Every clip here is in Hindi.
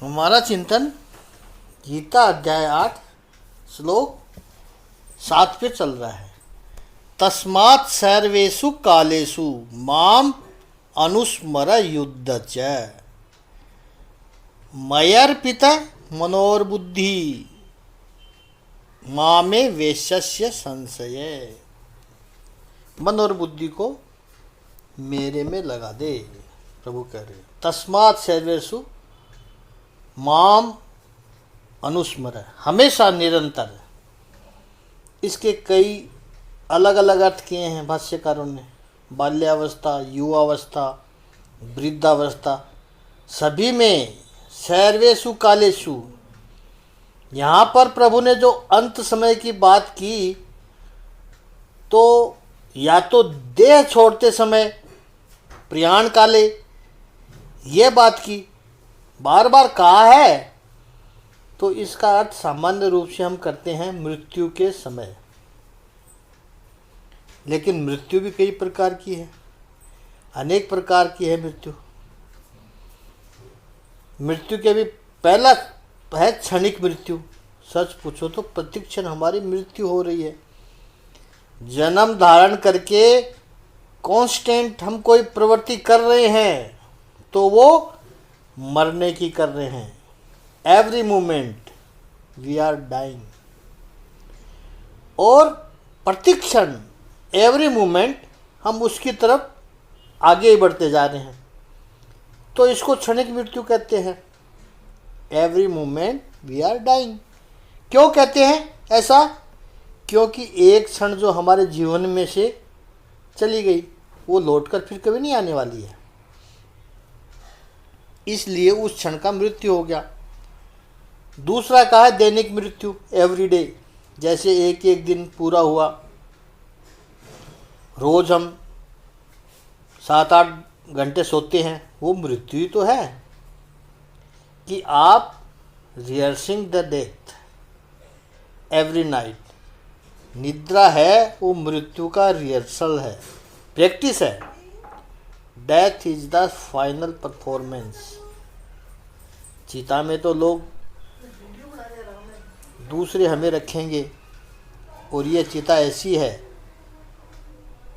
हमारा चिंतन गीता अध्याय 8 श्लोक 7 पे चल रहा है। तस्मात् सर्वेषु कालेषु माम अनुस्मर युद्ध च मयर्पित मनोर्बुद्धि मामे वेश्यस्य संशय। मन और बुद्धि को मेरे में लगा दे, प्रभु कह रहे। तस्मात् सर्वेषु माम अनुस्मर, हमेशा निरंतर। इसके कई अलग अलग अर्थ किए हैं भाष्यकारों ने। बाल्यावस्था, युवावस्था, वृद्धावस्था, सभी में सर्वेषु कालेषु। यहाँ पर प्रभु ने जो अंत समय की बात की तो या तो देह छोड़ते समय प्रयाण काले ये बात की, बार बार कहा है, तो इसका अर्थ सामान्य रूप से हम करते हैं मृत्यु के समय। लेकिन मृत्यु भी कई प्रकार की है, अनेक प्रकार की है मृत्यु। मृत्यु के भी पहला है क्षणिक मृत्यु। सच पूछो तो प्रतिक्षण हमारी मृत्यु हो रही है। जन्म धारण करके कांस्टेंट हम कोई प्रवृत्ति कर रहे हैं तो वो मरने की कर रहे हैं। Every moment we are dying. और प्रतिक्षण एवरी मोमेंट हम उसकी तरफ आगे ही बढ़ते जा रहे हैं, तो इसको क्षणिक मृत्यु कहते हैं। Every moment we are dying. क्यों कहते हैं ऐसा? क्योंकि एक क्षण जो हमारे जीवन में से चली गई वो लौटकर फिर कभी नहीं आने वाली है, इसलिए उस क्षण का मृत्यु हो गया। दूसरा कहा है दैनिक मृत्यु, एवरीडे। जैसे एक एक दिन पूरा हुआ, रोज हम 7-8 घंटे सोते हैं, वो मृत्यु ही तो है। कि आप rehearsing the death every night. निद्रा है वो मृत्यु का रिहर्सल है, प्रैक्टिस है। Death is the final performance. चिता में तो लोग दूसरे हमें रखेंगे, और ये चिता ऐसी है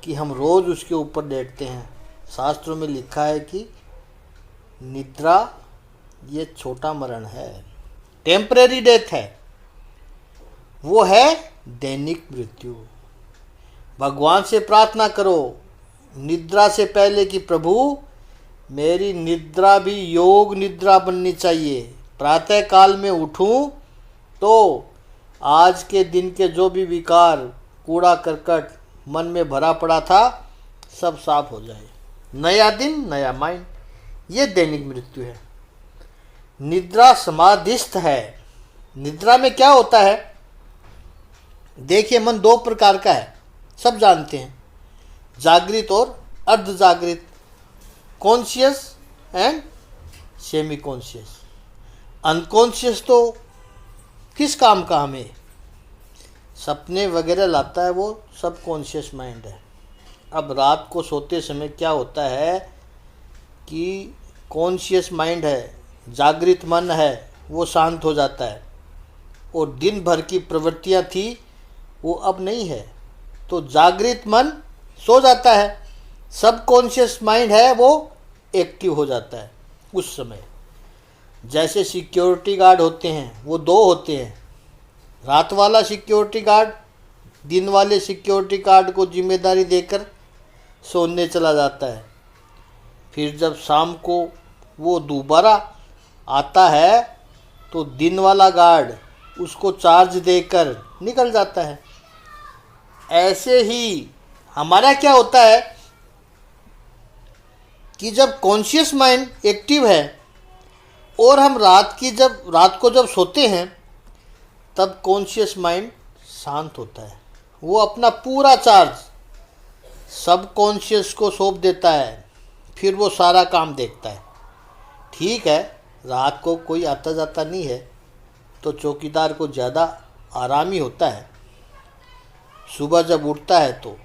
कि हम रोज उसके ऊपर लेटते हैं। शास्त्रों में लिखा है कि निद्रा ये छोटा मरण है, टेम्परेरी डेथ है, वो है दैनिक मृत्यु। भगवान से प्रार्थना करो निद्रा से पहले कि प्रभु मेरी निद्रा भी योग निद्रा बननी चाहिए। प्रातः काल में उठूं तो आज के दिन के जो भी विकार, कूड़ा करकट मन में भरा पड़ा था, सब साफ हो जाए। नया दिन नया माइंड, ये दैनिक मृत्यु है। निद्रा समाधिस्थ है। निद्रा में क्या होता है? देखिए, मन 2 प्रकार का है, सब जानते हैं, जागृत और अर्ध जागृत, conscious and semi conscious. Unconscious तो किस काम का हमें सपने वगैरह लाता है, वो सब कॉन्शियस माइंड है। अब रात को सोते समय क्या होता है कि कॉन्शियस माइंड है, जागृत मन है, वो शांत हो जाता है, और दिन भर की प्रवृत्तियां थी वो अब नहीं है, तो जागृत मन सो जाता है। सब कॉन्शियस माइंड है वो एक्टिव हो जाता है उस समय। जैसे सिक्योरिटी गार्ड होते हैं, वो 2 होते हैं, रात वाला सिक्योरिटी गार्ड दिन वाले सिक्योरिटी गार्ड को जिम्मेदारी देकर सोने चला जाता है। फिर जब शाम को वो दोबारा आता है तो दिन वाला गार्ड उसको चार्ज देकर निकल जाता है। ऐसे ही हमारा क्या होता है कि जब कॉन्शियस माइंड एक्टिव है और हम रात को जब सोते हैं तब कॉन्शियस माइंड शांत होता है। वो अपना पूरा चार्ज सब कॉन्शियस को सौंप देता है, फिर वो सारा काम देखता है। ठीक है, रात को कोई आता जाता नहीं है तो चौकीदार को ज़्यादा आराम ही होता है। सुबह जब उठता है तो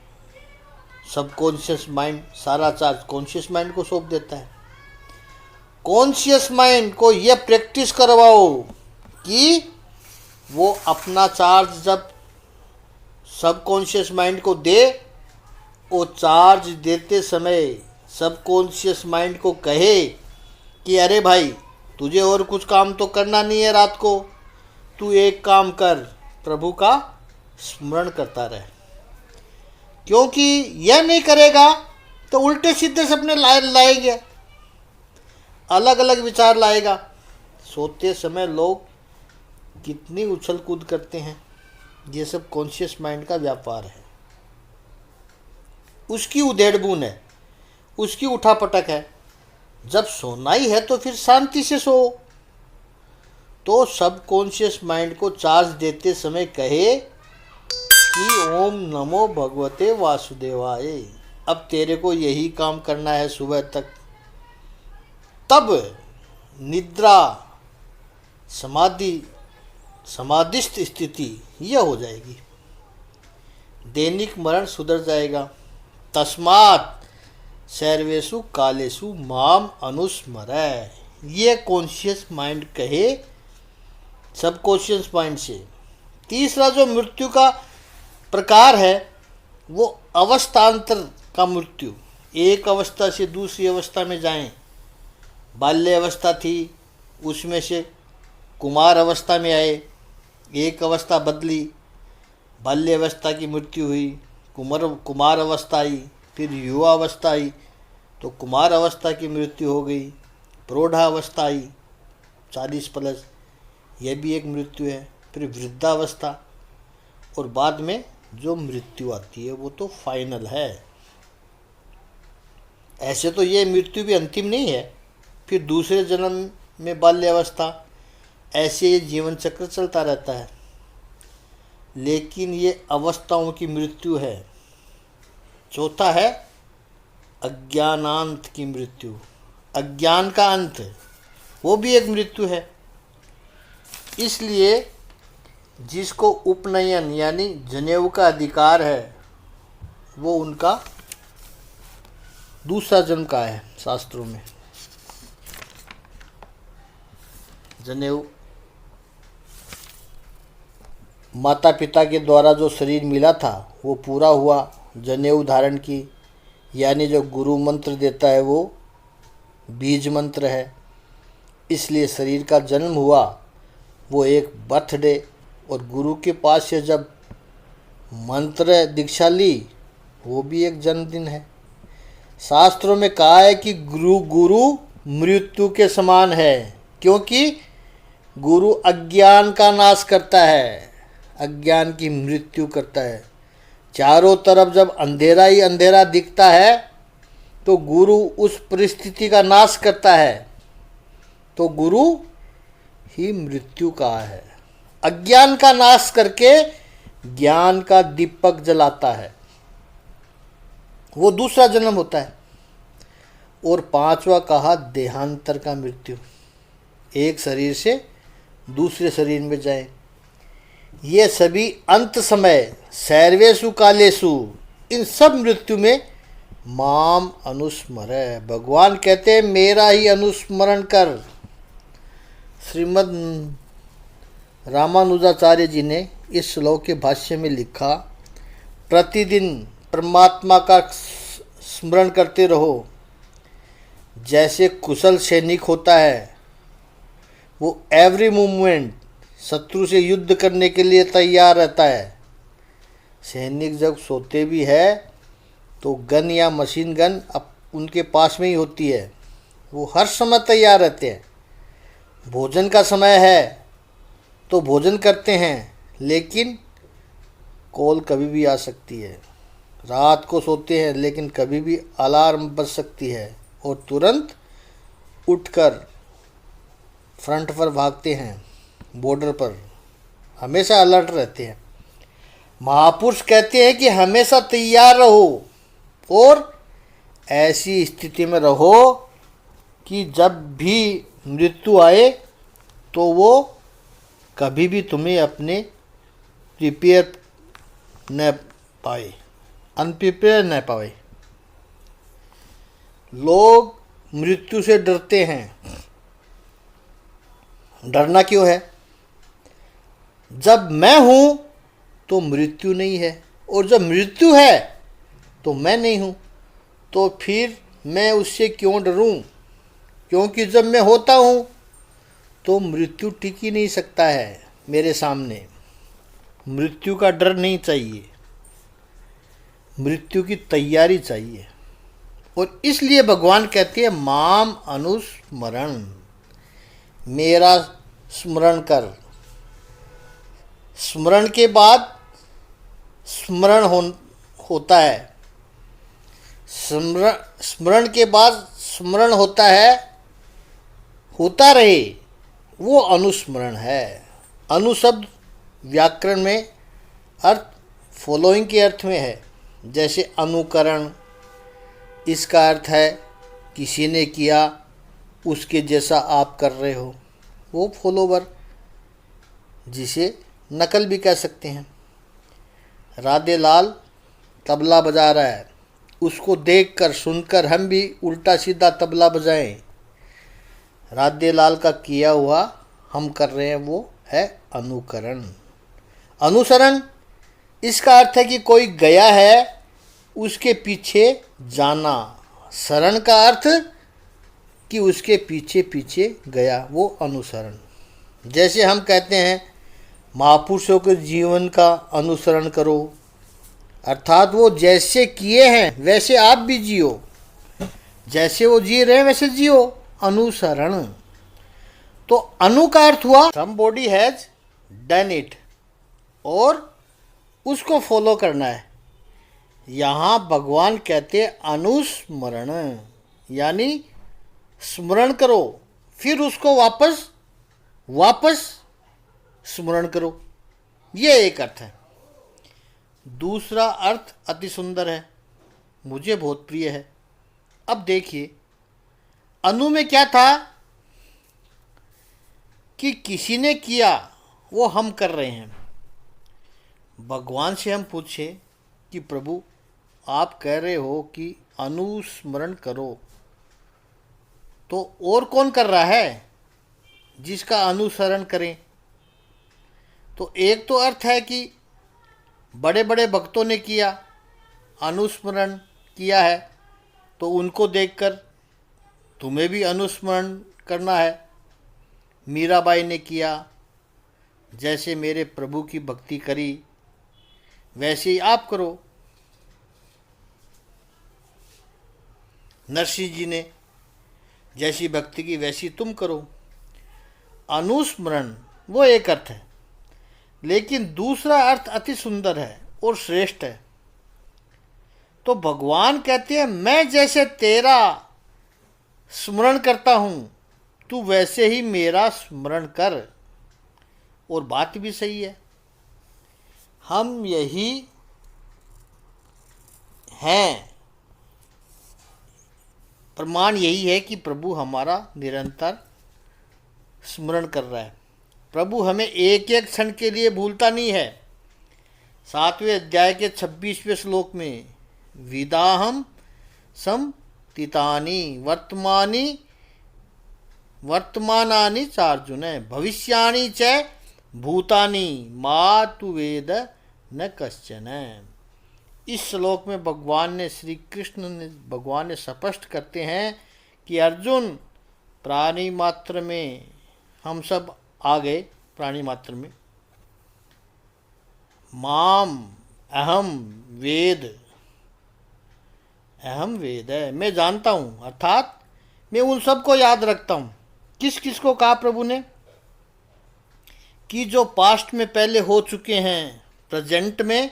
सब कॉन्शियस माइंड सारा चार्ज कॉन्शियस माइंड को सौंप देता है। कॉन्शियस माइंड को ये प्रैक्टिस करवाओ कि वो अपना चार्ज जब सबकॉन्शियस माइंड को दे, वो चार्ज देते समय सबकॉन्शियस माइंड को कहे कि अरे भाई, तुझे और कुछ काम तो करना नहीं है रात को, तू एक काम कर, प्रभु का स्मरण करता रहे। क्योंकि यह नहीं करेगा तो उल्टे सीधे सपने लाएंगे, अलग अलग विचार लाएगा। सोते समय लोग कितनी उछल कूद करते हैं, ये सब कॉन्शियस माइंड का व्यापार है, उसकी उधेड़ बुन है, उसकी उठापटक है। जब सोना ही है तो फिर शांति से सो। तो सबकॉन्शियस माइंड को चार्ज देते समय कहे कि ओम नमो भगवते वासुदेवाय, अब तेरे को यही काम करना है सुबह तक। तब निद्रा समाधिस्थ स्थिति यह हो जाएगी, दैनिक मरण सुधर जाएगा। तस्मात् सर्वेषु कालेषु माम अनुस्मरय, ये कॉन्शियस माइंड कहे सबकॉन्शियस माइंड से। तीसरा जो मृत्यु का प्रकार है वो अवस्थांतर का मृत्यु, एक अवस्था से दूसरी अवस्था में जाएं। बाल्य अवस्था थी, उसमें से कुमार अवस्था में आए, एक अवस्था बदली, बाल्य अवस्था की मृत्यु हुई, कुमार अवस्था आई, फिर युवा अवस्था आई तो कुमार अवस्था की मृत्यु हो गई, प्रौढ़ावस्था आई 40+, यह भी एक मृत्यु है, फिर वृद्धावस्था, और बाद में जो मृत्यु आती है वो तो फाइनल है। ऐसे तो ये मृत्यु भी अंतिम नहीं है, फिर दूसरे जन्म में बाल्यावस्था, ऐसे ये जीवन चक्र चलता रहता है। लेकिन ये अवस्थाओं की मृत्यु है। चौथा है अज्ञानांत की मृत्यु, अज्ञान का अंत, वो भी एक मृत्यु है। इसलिए जिसको उपनयन यानी जनेऊ का अधिकार है वो उनका दूसरा जन्म का है। शास्त्रों में जनेऊ माता पिता के द्वारा जो शरीर मिला था वो पूरा हुआ, जनेऊ धारण की, यानी जो गुरु मंत्र देता है वो बीज मंत्र है। इसलिए शरीर का जन्म हुआ वो एक बर्थडे, और गुरु के पास से जब मंत्र दीक्षा ली वो भी एक जन्मदिन है। शास्त्रों में कहा है कि गुरु मृत्यु के समान है, क्योंकि गुरु अज्ञान का नाश करता है, अज्ञान की मृत्यु करता है। चारों तरफ जब अंधेरा ही अंधेरा दिखता है तो गुरु उस परिस्थिति का नाश करता है, तो गुरु ही मृत्यु का है। अज्ञान का नाश करके ज्ञान का दीपक जलाता है, वो दूसरा जन्म होता है। और पांचवा कहा देहांतर का मृत्यु, एक शरीर से दूसरे शरीर में जाए। ये सभी अंत समय सर्वेषु कालेषु, इन सब मृत्यु में माम अनुस्मरय, भगवान कहते हैं मेरा ही अनुस्मरण कर। श्रीमद् रामानुजाचार्य जी ने इस श्लोक के भाष्य में लिखा, प्रतिदिन परमात्मा का स्मरण करते रहो। जैसे कुशल सैनिक होता है वो एवरी मूवमेंट शत्रु से युद्ध करने के लिए तैयार रहता है। सैनिक जब सोते भी है तो गन या मशीन गन अब उनके पास में ही होती है, वो हर समय तैयार रहते हैं। भोजन का समय है तो भोजन करते हैं, लेकिन कॉल कभी भी आ सकती है। रात को सोते हैं लेकिन कभी भी अलार्म बज सकती है और तुरंत उठकर फ्रंट पर भागते हैं, बॉर्डर पर हमेशा अलर्ट रहते हैं। महापुरुष कहते हैं कि हमेशा तैयार रहो और ऐसी स्थिति में रहो कि जब भी मृत्यु आए तो वो कभी भी तुम्हें अपने प्रिपेयर न पाए, अनप्रिपेयर न पाए। लोग मृत्यु से डरते हैं। डरना क्यों है? जब मैं हूं तो मृत्यु नहीं है, और जब मृत्यु है तो मैं नहीं हूं, तो फिर मैं उससे क्यों डरूं? क्योंकि जब मैं होता हूं तो मृत्यु टिक ही नहीं सकता है मेरे सामने। मृत्यु का डर नहीं चाहिए, मृत्यु की तैयारी चाहिए। और इसलिए भगवान कहते हैं माम अनुस्मरण, मेरा स्मरण कर। स्मरण के बाद स्मरण होता है, स्मरण के बाद स्मरण होता है, होता रहे, वो अनुस्मरण है। अनु शब्द व्याकरण में अर्थ फॉलोइंग के अर्थ में है, जैसे अनुकरण, इसका अर्थ है किसी ने किया उसके जैसा आप कर रहे हो, वो फॉलोवर, जिसे नकल भी कह सकते हैं। राधे लाल तबला बजा रहा है, उसको देखकर सुनकर हम भी उल्टा सीधा तबला बजाएं, राधे लाल का किया हुआ हम कर रहे हैं, वो है अनुकरण। अनुसरण, इसका अर्थ है कि कोई गया है उसके पीछे जाना। शरण का अर्थ कि उसके पीछे पीछे गया, वो अनुसरण। जैसे हम कहते हैं महापुरुषों के जीवन का अनुसरण करो, अर्थात वो जैसे किए हैं वैसे आप भी जियो, जैसे वो जी रहे हैं वैसे जियो, अनुसरण। तो अनु का अर्थ हुआ समबॉडी हैज डन इट, और उसको फॉलो करना है। यहाँ भगवान कहते हैं अनुस्मरण, यानी स्मरण करो फिर उसको वापस स्मरण करो, ये एक अर्थ है। दूसरा अर्थ अति सुंदर है, मुझे बहुत प्रिय है। अब देखिए अनु में क्या था कि किसी ने किया वो हम कर रहे हैं। भगवान से हम पूछे कि प्रभु आप कह रहे हो कि अनुस्मरण करो, तो और कौन कर रहा है जिसका अनुसरण करें? तो एक तो अर्थ है कि बड़े बड़े भक्तों ने किया, अनुस्मरण किया है, तो उनको देखकर तुम्हें भी अनुस्मरण करना है। मीराबाई ने किया, जैसे मेरे प्रभु की भक्ति करी वैसे ही आप करो। नरसिंह जी ने जैसी भक्ति की वैसी तुम करो। अनुस्मरण वो एक अर्थ है, लेकिन दूसरा अर्थ अति सुंदर है और श्रेष्ठ है। तो भगवान कहते हैं मैं जैसे तेरा स्मरण करता हूँ तू वैसे ही मेरा स्मरण कर। और बात भी सही है, हम यही हैं, प्रमाण यही है कि प्रभु हमारा निरंतर स्मरण कर रहा है। प्रभु हमें एक एक क्षण के लिए भूलता नहीं है। 7वें अध्याय के 26वें श्लोक में विदाहम समतितानि वर्तमानानि चार्जुन भविष्याणि च भूतानि मातु वेद न कश्चन। इस श्लोक में भगवान ने स्पष्ट करते हैं कि अर्जुन प्राणी मात्र में हम सब आ गए, प्राणी मात्र में माम अहम वेद है, मैं जानता हूँ, अर्थात मैं उन सबको याद रखता हूँ। किस किस को कहा प्रभु ने कि जो पास्ट में पहले हो चुके हैं, प्रेजेंट में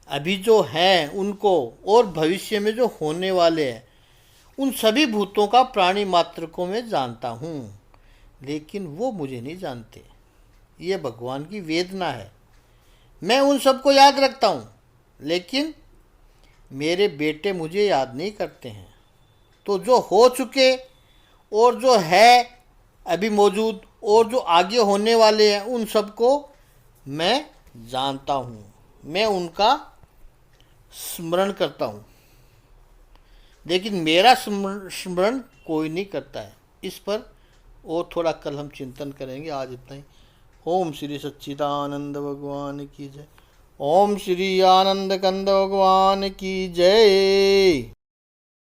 अभी जो हैं उनको, और भविष्य में जो होने वाले हैं, उन सभी भूतों का प्राणी मात्र को मैं जानता हूँ, लेकिन वो मुझे नहीं जानते। ये भगवान की वेदना है। मैं उन सबको याद रखता हूँ, लेकिन मेरे बेटे मुझे याद नहीं करते हैं। तो जो हो चुके और जो है अभी मौजूद और जो आगे होने वाले हैं, उन सबको मैं जानता हूँ, मैं उनका स्मरण करता हूँ, लेकिन मेरा स्मरण कोई नहीं करता है। इस पर और थोड़ा कल हम चिंतन करेंगे। आज इतना ही। ओम श्री सच्चिदानंद भगवान की जय। ओम श्री आनंद कंद भगवान की जय।